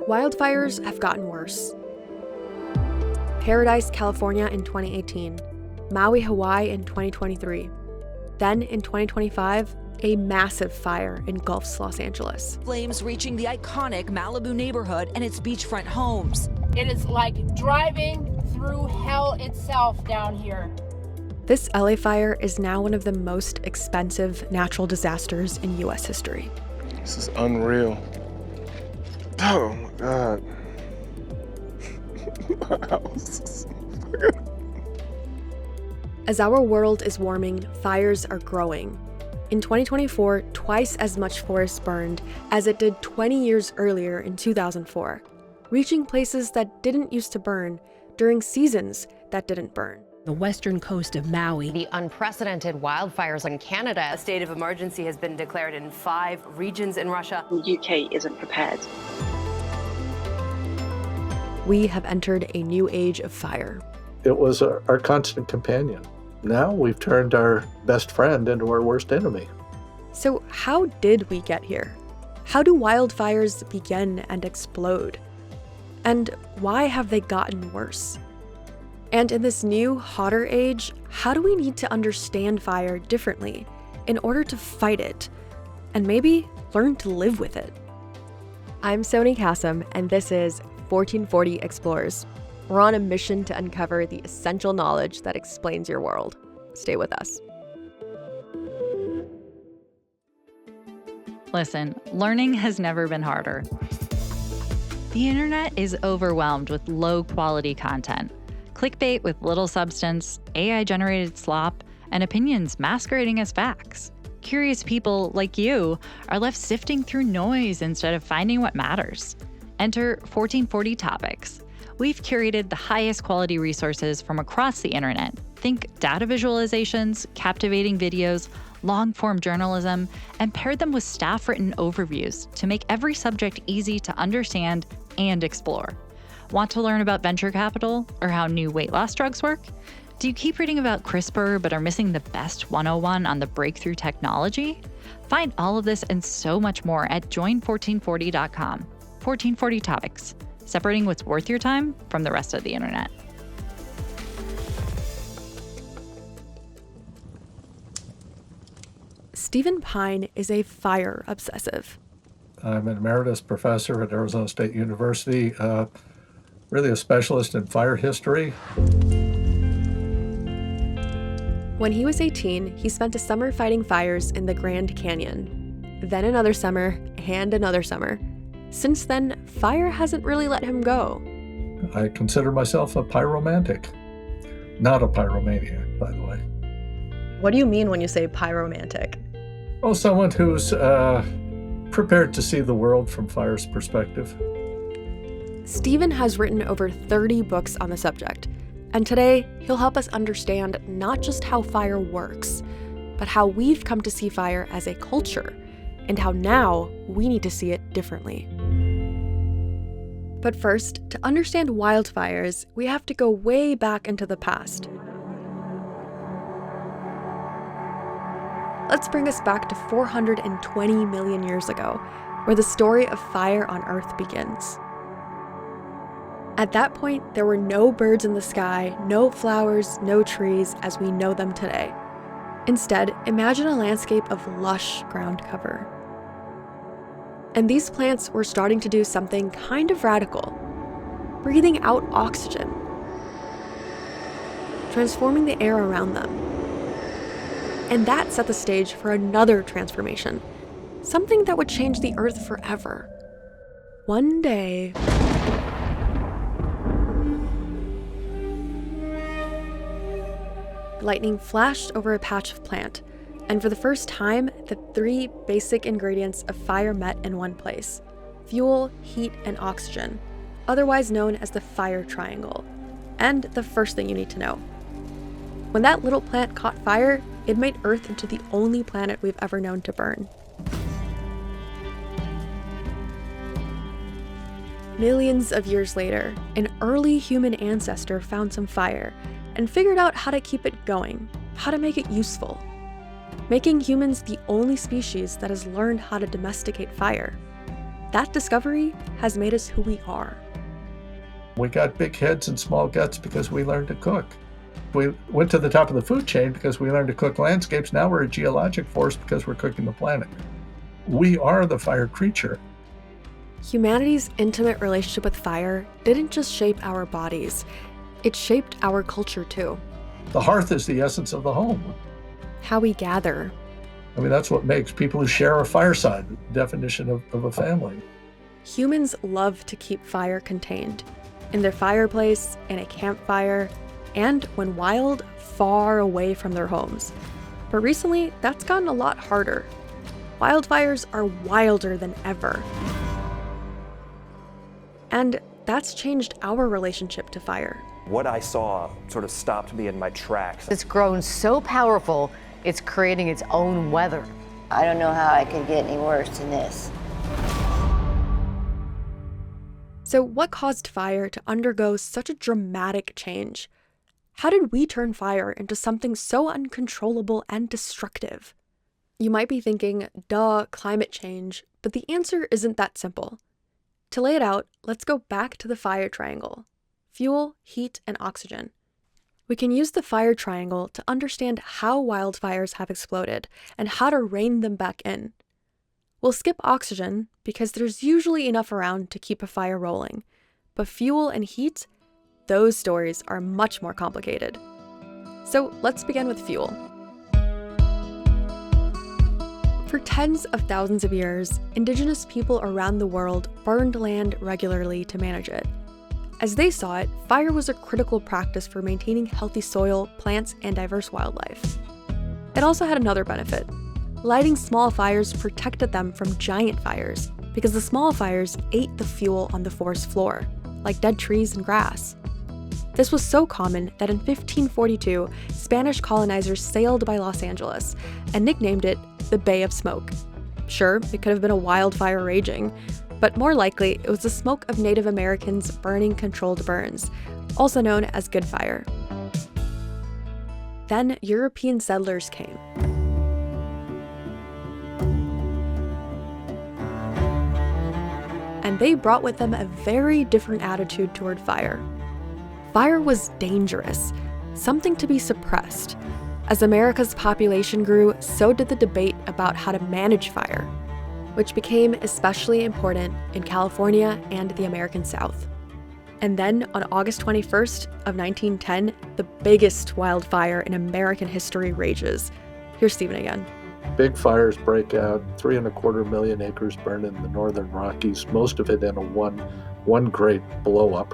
Wildfires have gotten worse. Paradise, California in 2018, Maui, Hawaii in 2023. Then in 2025, a massive fire engulfs Los Angeles. Flames reaching the iconic Malibu neighborhood and its beachfront homes. It is like driving through hell itself down here. This LA fire is now one of the most expensive natural disasters in US history. This is unreal. Oh my God. My house. As our world is warming, fires are growing. In 2024, twice as much forest burned as it did 20 years earlier in 2004, reaching places that didn't used to burn during seasons that didn't burn. The western coast of Maui. The unprecedented wildfires in Canada. A state of emergency has been declared in 5 regions in Russia. The UK isn't prepared. We have entered a new age of fire. It was our constant companion. Now we've turned our best friend into our worst enemy. So how did we get here? How do wildfires begin and explode? And why have they gotten worse? And in this new, hotter age, how do we need to understand fire differently in order to fight it and maybe learn to live with it? I'm Sony Kassam, and this is 1440 Explores. We're on a mission to uncover the essential knowledge that explains your world. Stay with us. Listen, learning has never been harder. The internet is overwhelmed with low-quality content. Clickbait with little substance, AI-generated slop, and opinions masquerading as facts. Curious people like you are left sifting through noise instead of finding what matters. Enter 1440 Topics. We've curated the highest quality resources from across the internet. Think data visualizations, captivating videos, long-form journalism, and paired them with staff-written overviews to make every subject easy to understand and explore. Want to learn about venture capital or how new weight loss drugs work? Do you keep reading about CRISPR but are missing the best 101 on the breakthrough technology? Find all of this and so much more at join1440.com. 1440 Topics, separating what's worth your time from the rest of the internet. Stephen Pyne is a fire obsessive. I'm an emeritus professor at Arizona State University, really a specialist in fire history. When he was 18, he spent a summer fighting fires in the Grand Canyon. Then another summer, and another summer. Since then, fire hasn't really let him go. I consider myself a pyromantic, not a pyromaniac, by the way. What do you mean when you say pyromantic? Oh, someone who's prepared to see the world from fire's perspective. Stephen has written over 30 books on the subject, and today he'll help us understand not just how fire works, but how we've come to see fire as a culture, and how now we need to see it differently. But first, to understand wildfires, we have to go way back into the past. Let's bring us back to 420 million years ago, where the story of fire on Earth begins. At that point, there were no birds in the sky, no flowers, no trees as we know them today. Instead, imagine a landscape of lush ground cover. And these plants were starting to do something kind of radical, breathing out oxygen, transforming the air around them. And that set the stage for another transformation, something that would change the Earth forever. One day, lightning flashed over a patch of plant, and for the first time, the 3 basic ingredients of fire met in one place: fuel, heat, and oxygen, otherwise known as the fire triangle. And the first thing you need to know: when that little plant caught fire, it made Earth into the only planet we've ever known to burn. Millions of years later, an early human ancestor found some fire and figured out how to keep it going, how to make it useful. making humans the only species that has learned how to domesticate fire. That discovery has made us who we are. We got big heads and small guts because we learned to cook. We went to the top of the food chain because we learned to cook landscapes. Now we're a geologic force because we're cooking the planet. We are the fire creature. Humanity's intimate relationship with fire didn't just shape our bodies, it shaped our culture too. The hearth is the essence of the home. How we gather. I mean, that's what makes people who share a fireside the definition of a family. Humans love to keep fire contained. In their fireplace, in a campfire, and when wild, far away from their homes. But recently, that's gotten a lot harder. Wildfires are wilder than ever. And that's changed our relationship to fire. What I saw sort of stopped me in my tracks. It's grown so powerful, it's creating its own weather. I don't know how I could get any worse than this. So what caused fire to undergo such a dramatic change? How did we turn fire into something so uncontrollable and destructive? You might be thinking, duh, climate change, but the answer isn't that simple. To lay it out, let's go back to the fire triangle: fuel, heat, and oxygen. We can use the fire triangle to understand how wildfires have exploded and how to rein them back in. We'll skip oxygen because there's usually enough around to keep a fire rolling, but fuel and heat, those stories are much more complicated. So let's begin with fuel. For tens of thousands of years, Indigenous people around the world burned land regularly to manage it. As they saw it, fire was a critical practice for maintaining healthy soil, plants, and diverse wildlife. It also had another benefit. Lighting small fires protected them from giant fires because the small fires ate the fuel on the forest floor, like dead trees and grass. This was so common that in 1542, Spanish colonizers sailed by Los Angeles and nicknamed it the Bay of Smoke. Sure, it could have been a wildfire raging, but more likely it was the smoke of Native Americans burning controlled burns, also known as good fire. Then European settlers came. And they brought with them a very different attitude toward fire. Fire was dangerous, something to be suppressed. As America's population grew, so did the debate about how to manage fire, which became especially important in California and the American South. And then on August 21st of 1910, the biggest wildfire in American history rages. Here's Stephen again. Big fires break out, 3.25 million acres burned in the northern Rockies, most of it in a one great blow-up.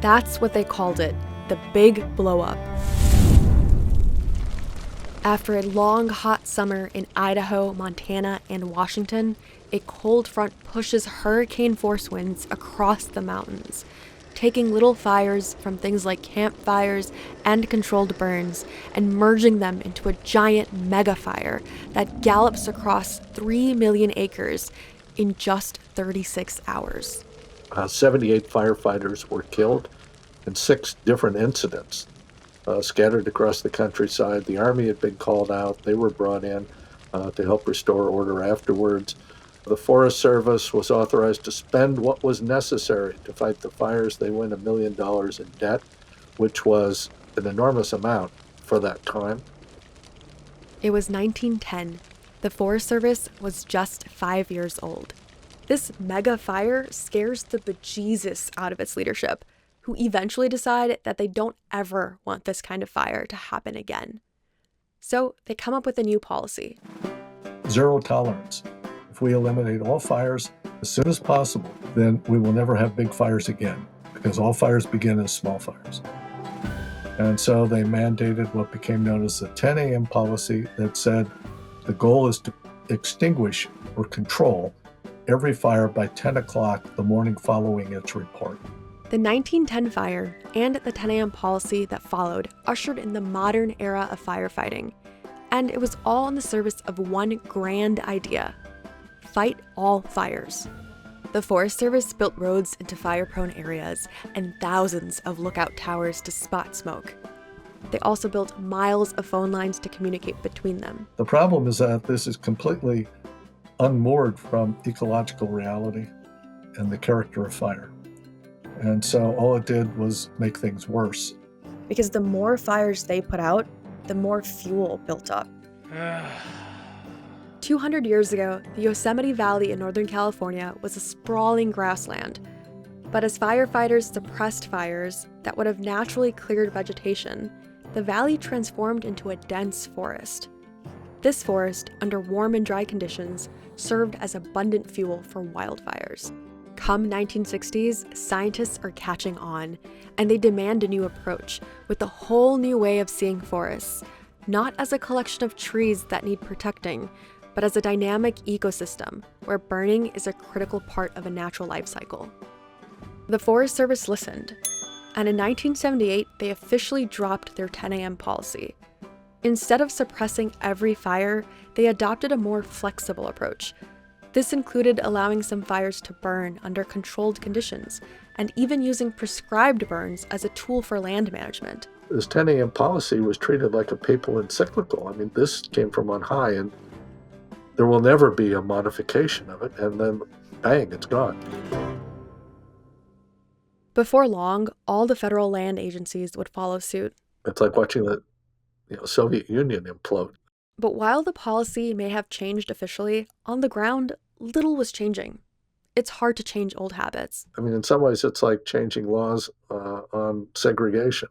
That's what they called it, the Big Blow-Up. After a long, hot summer in Idaho, Montana, and Washington, a cold front pushes hurricane-force winds across the mountains, taking little fires from things like campfires and controlled burns and merging them into a giant mega-fire that gallops across 3 million acres in just 36 hours. 78 firefighters were killed in 6 different incidents scattered across the countryside. The Army had been called out. They were brought in to help restore order afterwards. The Forest Service was authorized to spend what was necessary to fight the fires. They went $1 million in debt, which was an enormous amount for that time. It was 1910. The Forest Service was just 5 years old. This mega fire scares the bejesus out of its leadership, who eventually decide that they don't ever want this kind of fire to happen again. So they come up with a new policy. Zero tolerance. If we eliminate all fires as soon as possible, then we will never have big fires again, because all fires begin as small fires. And so they mandated what became known as the 10 a.m. policy that said the goal is to extinguish or control every fire by 10 o'clock the morning following its report. The 1910 fire and the 10 a.m. policy that followed ushered in the modern era of firefighting. And it was all in the service of one grand idea: fight all fires. The Forest Service built roads into fire-prone areas and thousands of lookout towers to spot smoke. They also built miles of phone lines to communicate between them. The problem is that this is completely unmoored from ecological reality and the character of fire. And so all it did was make things worse. Because the more fires they put out, the more fuel built up. 200 years ago, the Yosemite Valley in Northern California was a sprawling grassland. But as firefighters suppressed fires that would have naturally cleared vegetation, the valley transformed into a dense forest. This forest, under warm and dry conditions, served as abundant fuel for wildfires. Come 1960s, scientists are catching on, and they demand a new approach with a whole new way of seeing forests, not as a collection of trees that need protecting, but as a dynamic ecosystem where burning is a critical part of a natural life cycle. The Forest Service listened, and in 1978, they officially dropped their 10 a.m. policy. Instead of suppressing every fire, they adopted a more flexible approach. This included allowing some fires to burn under controlled conditions, and even using prescribed burns as a tool for land management. This 10 a.m. policy was treated like a papal encyclical. I mean, this came from on high, and there will never be a modification of it, and then bang, it's gone. Before long, all the federal land agencies would follow suit. It's like watching the Soviet Union implode. But while the policy may have changed officially, on the ground, little was changing. It's hard to change old habits. I mean, in some ways, it's like changing laws on segregation.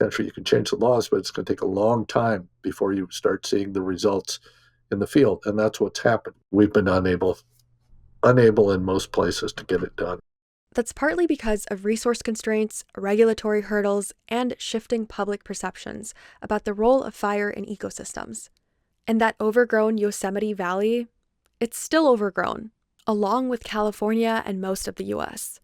Actually, you can change the laws, but it's going to take a long time before you start seeing the results in the field, and that's what's happened. We've been unable in most places to get it done. That's partly because of resource constraints, regulatory hurdles, and shifting public perceptions about the role of fire in ecosystems. And that overgrown Yosemite Valley, it's still overgrown, along with California and most of the US.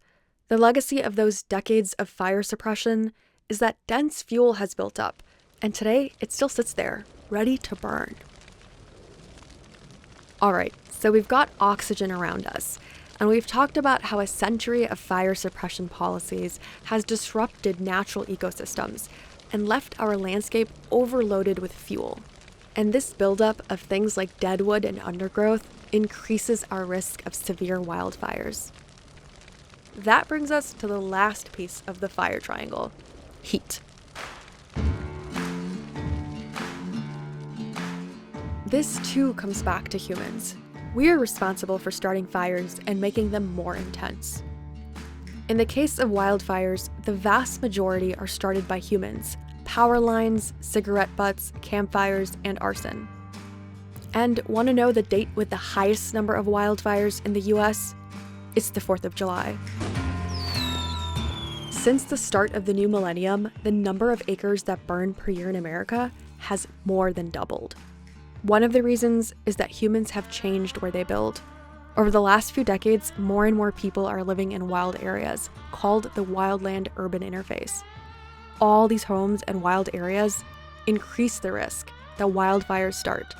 The legacy of those decades of fire suppression is that dense fuel has built up, and today it still sits there, ready to burn. All right, so we've got oxygen around us, and we've talked about how a century of fire suppression policies has disrupted natural ecosystems and left our landscape overloaded with fuel. And this buildup of things like deadwood and undergrowth increases our risk of severe wildfires. That brings us to the last piece of the fire triangle: heat. This too comes back to humans. We are responsible for starting fires and making them more intense. In the case of wildfires, the vast majority are started by humans: power lines, cigarette butts, campfires, and arson. And want to know the date with the highest number of wildfires in the US? It's the 4th of July. Since the start of the new millennium, the number of acres that burn per year in America has more than doubled. One of the reasons is that humans have changed where they build. Over the last few decades, more and more people are living in wild areas, called the wildland-urban interface. All these homes and wild areas increase the risk that wildfires start,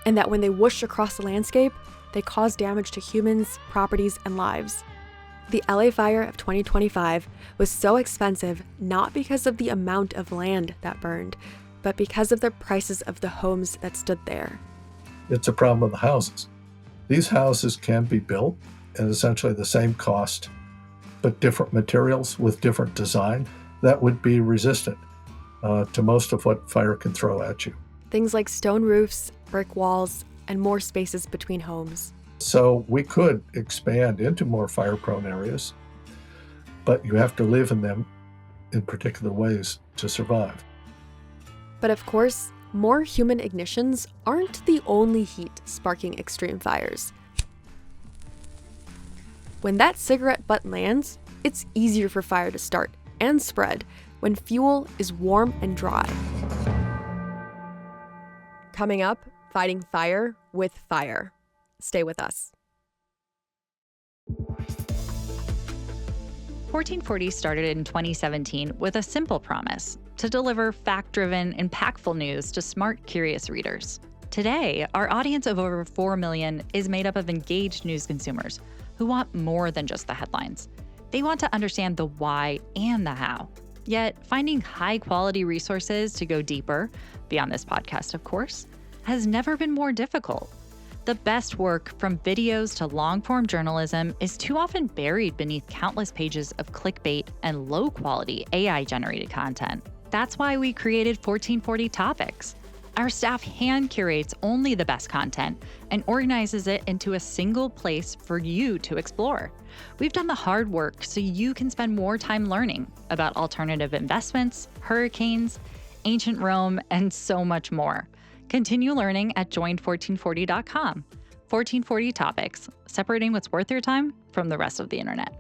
and that when they whoosh across the landscape, they cause damage to humans, properties, and lives. The LA fire of 2025 was so expensive not because of the amount of land that burned, but because of the prices of the homes that stood there. It's a problem of the houses. These houses can be built at essentially the same cost, but different materials with different design that would be resistant to most of what fire can throw at you. Things like stone roofs, brick walls, and more spaces between homes. So we could expand into more fire-prone areas, but you have to live in them in particular ways to survive. But of course, more human ignitions aren't the only heat sparking extreme fires. When that cigarette butt lands, it's easier for fire to start and spread when fuel is warm and dry. Coming up, fighting fire with fire. Stay with us. 1440 started in 2017 with a simple promise: to deliver fact-driven, impactful news to smart, curious readers. Today, our audience of over 4 million is made up of engaged news consumers who want more than just the headlines. They want to understand the why and the how. Yet, finding high-quality resources to go deeper, beyond this podcast, of course, has never been more difficult. The best work, from videos to long-form journalism, is too often buried beneath countless pages of clickbait and low-quality AI-generated content. That's why we created 1440 Topics. Our staff hand-curates only the best content and organizes it into a single place for you to explore. We've done the hard work so you can spend more time learning about alternative investments, hurricanes, ancient Rome, and so much more. Continue learning at join1440.com. 1440 Topics, separating what's worth your time from the rest of the internet.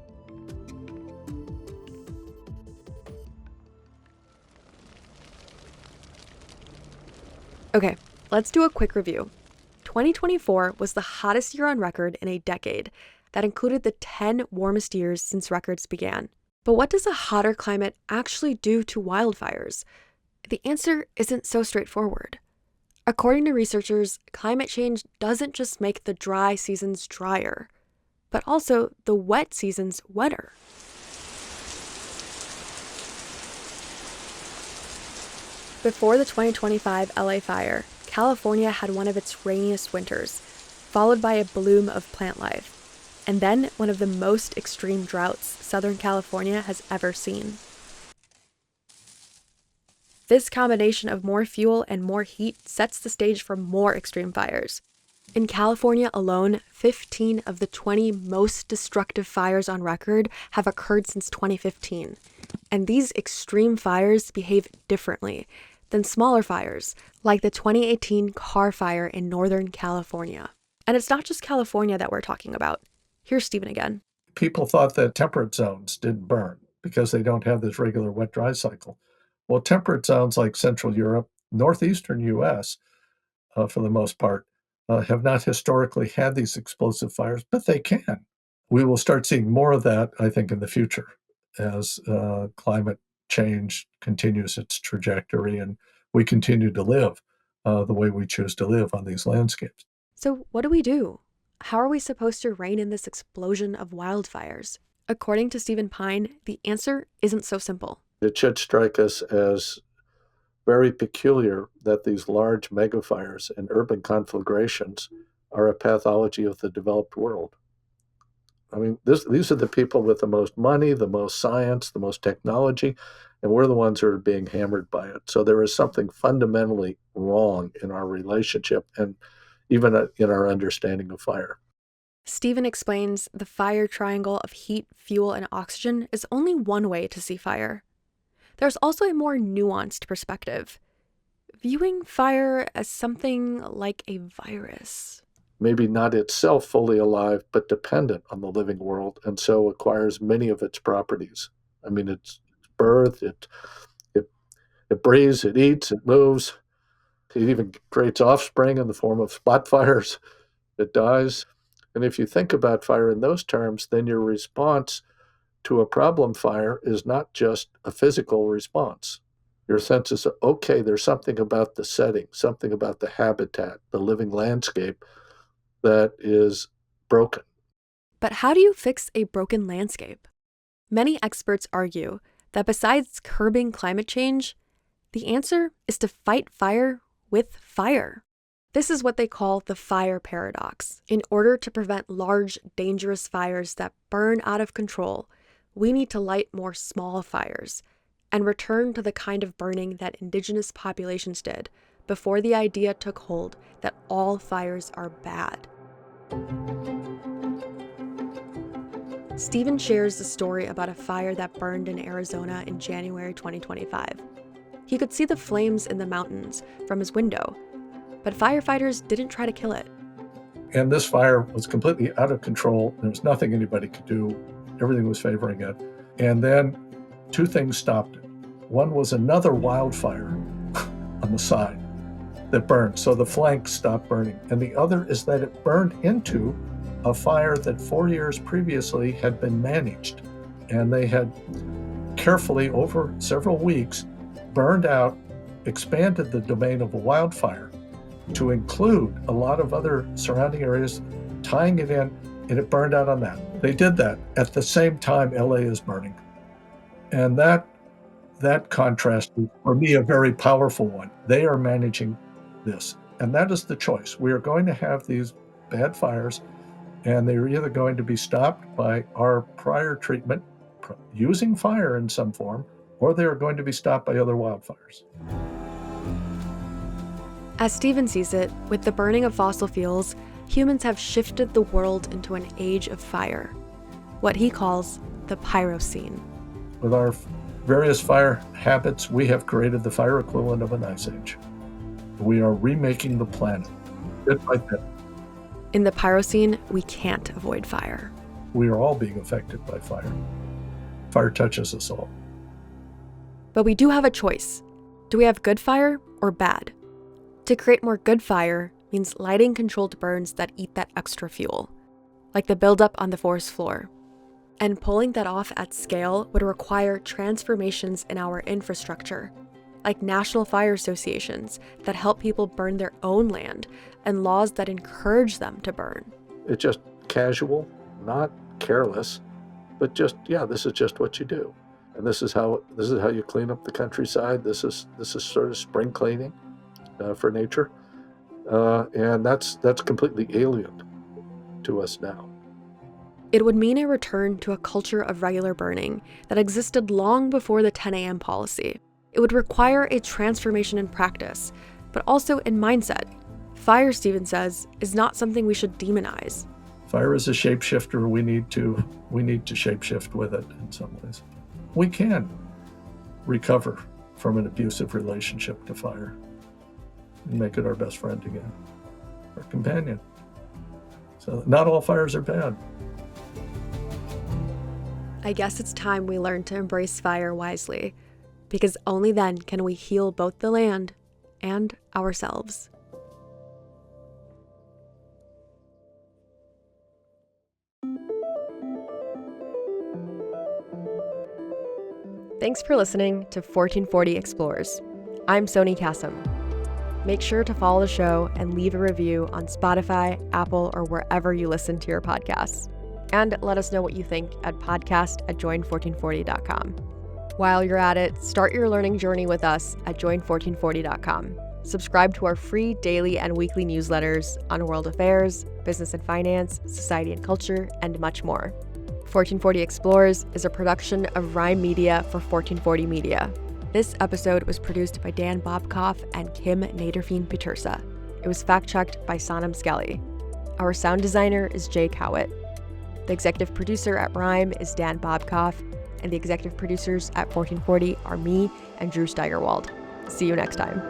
Okay, let's do a quick review. 2024 was the hottest year on record in a decade. That included the 10 warmest years since records began. But what does a hotter climate actually do to wildfires? The answer isn't so straightforward. According to researchers, climate change doesn't just make the dry seasons drier, but also the wet seasons wetter. Before the 2025 LA fire, California had one of its rainiest winters, followed by a bloom of plant life, and then one of the most extreme droughts Southern California has ever seen. This combination of more fuel and more heat sets the stage for more extreme fires. In California alone, 15 of the 20 most destructive fires on record have occurred since 2015. And these extreme fires behave differently than smaller fires, like the 2018 Carr Fire in Northern California. And it's not just California that we're talking about. Here's Stephen again. People thought that temperate zones didn't burn because they don't have this regular wet-dry cycle. Well, temperate zones like Central Europe, northeastern U.S., for the most part, have not historically had these explosive fires, but they can. We will start seeing more of that, I think, in the future as climate change continues its trajectory and we continue to live the way we choose to live on these landscapes. So what do we do? How are we supposed to rein in this explosion of wildfires? According to Stephen Pyne, the answer isn't so simple. It should strike us as very peculiar that these large megafires and urban conflagrations are a pathology of the developed world. I mean, these are the people with the most money, the most science, the most technology, and we're the ones who are being hammered by it. So there is something fundamentally wrong in our relationship and even in our understanding of fire. Stephen explains the fire triangle of heat, fuel, and oxygen is only one way to see fire. There's also a more nuanced perspective, viewing fire as something like a virus. Maybe not itself fully alive, but dependent on the living world, and so acquires many of its properties. I mean, it's birth, it breathes, it eats, it moves. It even creates offspring in the form of spot fires. It dies. And if you think about fire in those terms, then your response to a problem fire is not just a physical response. Your sense is, okay, there's something about the setting, something about the habitat, the living landscape that is broken. But how do you fix a broken landscape? Many experts argue that besides curbing climate change, the answer is to fight fire with fire. This is what they call the fire paradox. In order to prevent large, dangerous fires that burn out of control, we need to light more small fires and return to the kind of burning that Indigenous populations did before the idea took hold that all fires are bad. Stephen shares the story about a fire that burned in Arizona in January 2025. He could see the flames in the mountains from his window, but firefighters didn't try to kill it. And this fire was completely out of control. There was nothing anybody could do. Everything was favoring it. And then two things stopped it. One was another wildfire on the side that burned, so the flanks stopped burning. And the other is that it burned into a fire that 4 years previously had been managed. And they had carefully, over several weeks, burned out, expanded the domain of a wildfire to include a lot of other surrounding areas, tying it in, and it burned out on that. They did that at the same time LA is burning. And that That contrast is, for me, a very powerful one. They are managing this, and that is the choice. We are going to have these bad fires, and they're either going to be stopped by our prior treatment, using fire in some form, or they are going to be stopped by other wildfires. As Stephen sees it, with the burning of fossil fuels, humans have shifted the world into an age of fire, what he calls the Pyrocene. With our various fire habits, we have created the fire equivalent of an ice age. We are remaking the planet, bit by bit. In the Pyrocene, we can't avoid fire. We are all being affected by fire. Fire touches us all. But we do have a choice. Do we have good fire or bad? To create more good fire means lighting controlled burns that eat that extra fuel, like the buildup on the forest floor. And pulling that off at scale would require transformations in our infrastructure, like national fire associations that help people burn their own land and laws that encourage them to burn. It's just casual, not careless, but just, this is just what you do. And this is how you clean up the countryside. This is sort of spring cleaning for nature. And that's completely alien to us now. It would mean a return to a culture of regular burning that existed long before the 10 a.m. policy. It would require a transformation in practice, but also in mindset. Fire, Stephen says, is not something we should demonize. Fire is a shapeshifter. We need to shapeshift with it in some ways. We can recover from an abusive relationship to fire and make it our best friend again, our companion. So not all fires are bad. I guess it's time we learn to embrace fire wisely, because only then can we heal both the land and ourselves. Thanks for listening to 1440 Explores. I'm Sony Kassam. Make sure to follow the show and leave a review on Spotify, Apple, or wherever you listen to your podcasts. And let us know what you think at podcast@join1440.com. While you're at it, start your learning journey with us at join1440.com. Subscribe to our free daily and weekly newsletters on world affairs, business and finance, society and culture, and much more. 1440 Explores is a production of Rhyme Media for 1440 Media. This episode was produced by Dan Bobkoff and Kim Nederveen Pieterse. It was fact-checked by Sanam Skelly. Our sound designer is Jay Cowit. The executive producer at Rhyme is Dan Bobkoff, and the executive producers at 1440 are me and Drew Steigerwald. See you next time.